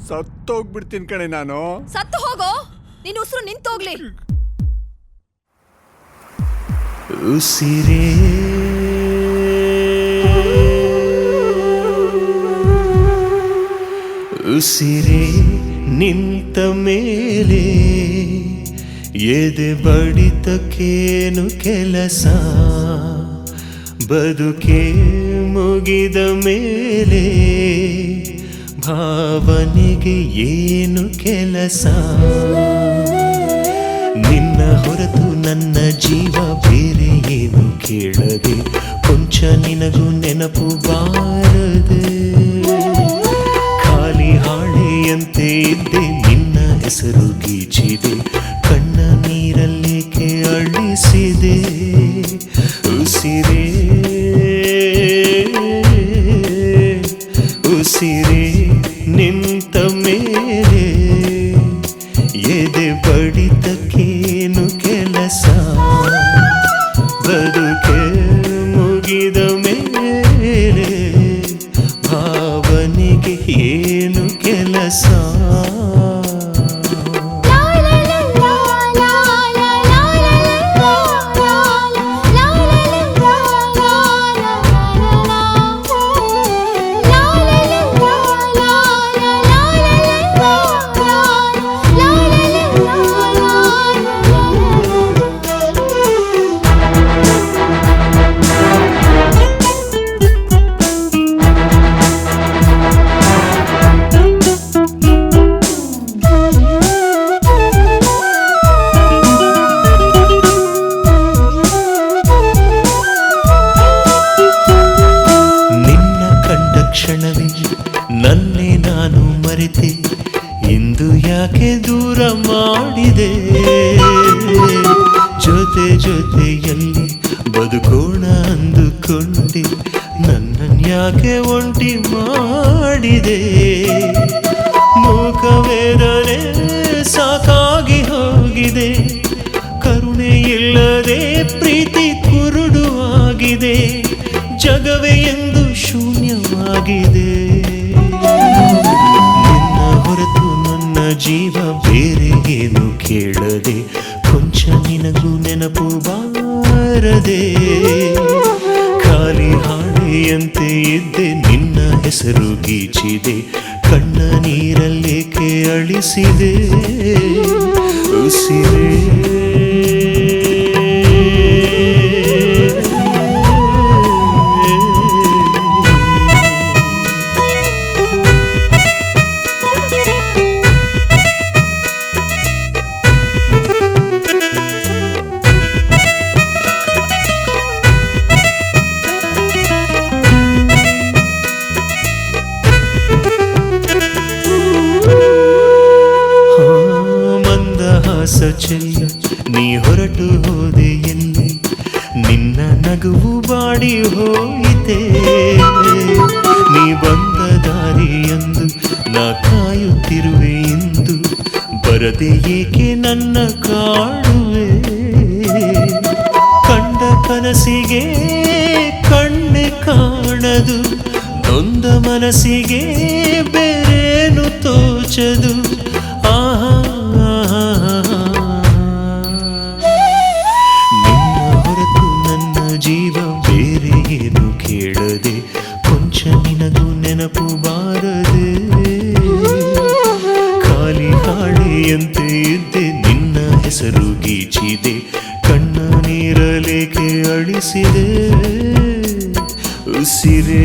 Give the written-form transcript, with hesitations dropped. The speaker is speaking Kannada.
ಸತ್ತೋಗ್ಬಿಡ್ತೀನಿ ಕಣೆ ನಾನು. ಸತ್ತು ಹೋಗೋ, ನಿನ್ನ ಉಸಿರು ನಿಂತೋಗ್ಲಿ. ಉಸಿರೇ ಉಸಿರೇ ನಿಂತ ಮೇಲೆ ಎದೆ ಬಡಿತಕ್ಕೇನು ಕೆಲಸ, ಬದುಕೆ ಮುಗಿದ ಮೇಲೆ ಭಾವನೆಗೆ ಏನು ಕೆಲಸ. ನಿನ್ನ ಹೊರತು ನನ್ನ ಜೀವ ಬೇರೆ ಏನು ಕೇಳದೆ, ಕೊಂಚ ನಿನಗೂ ನೆನಪು ಬಾರದೆ. ಖಾಲಿ ಹಾಳೆಯಂತೆ ಇದ್ದೆ, ನಿನ್ನ ಹೆಸರು ಗೀಚಿದೆ, ಕಣ್ಣ ನೀರಲ್ಲೇಕೆ ಅಳಿಸಿದೆ. ಉಸಿರೇ ಉಸಿರೇ ನಿಂತ ಮೇಲೆ ಎದೆ ಬಡಿತಕ್ಕೇನು ಕೆಲಸ, ಬದುಕೆ ಮುಗಿದ ಮೇಲೆ ಭಾವನೆಗೆ ಏನು ಕೆಲಸ. ಕ್ಷಣವೇ ನನ್ನೇ ನಾನು ಮರೆತೆ, ಇಂದು ಯಾಕೆ ದೂರ ಮಾಡಿದೆ. ಜೊತೆ ಜೊತೆಯಲ್ಲಿ ಬದುಕೋಣ ಅಂದುಕೊಂಡೆ, ನನ್ನನ್ಯಾಕೆ ಒಂಟಿ ಮಾಡಿದೆ. ಮೂಕವೇದನೆ ಸಾಕಾಗಿ ಹೋಗಿದೆ, ಕರುಣೆ ಇಲ್ಲದೆ ಪ್ರೀತಿ ಕುರುಡು ಆಗಿದೆ, ಜಗವೇ ಎಂದು ಶೂನ್ಯವಾಗಿದೆ. ನಿನ್ನ ಹೊರತು ನನ್ನ ಜೀವ ಬೇರೆ ಏನು ಕೇಳದೆ, ಕೊಂಚ ನಿನಗೂ ನೆನಪು ಬಾರದೆ. ಖಾಲಿ ಹಾಳೆಯಂತೆ ಇದ್ದೆ, ನಿನ್ನ ಹೆಸರು ಗೀಚಿದೆ, ಕಣ್ಣ ನೀರಲ್ಲೇಕೆ ಅಳಿಸಿದೆ. ಉಸಿರೇ ಚೆಲ್ಲ ನೀ ಹೊರಟು ಹೋದೆ ಎಲ್ಲಿ, ನಿನ್ನ ನಗುವು ಬಾಡಿ ಹೋಯಿತೆ. ನೀ ಬಂದ ದಾರಿಯಂದು ನಾ ಕಾಯುತ್ತಿರುವೆ ಇಂದು, ಬರದೆ ಏಕೆ ನನ್ನ ಕಾಡುವೆ. ಕಂಡ ಕನಸಿಗೆ ಕಣ್ಣೆ ಕಾಣದು, ನೊಂದ ಮನಸ್ಸಿಗೆ ಬೇರೇನು ತೋಚದು. ಆಹಾ ಜೀವ ಬೇರೆ ಏನು ಕೇಳದೆ, ಕೊಂಚ ನಿನಗೂ ನೆನಪು ಬಾರದೆ. ಖಾಲಿ ಹಾಳೆಯಂತೆ ಇದ್ದೆ, ನಿನ್ನ ಹೆಸರು ಗೀಚಿದೆ, ಕಣ್ಣ ನೀರಲೇಕೆ ಅಳಿಸಿದೆ. ಉಸಿರೇ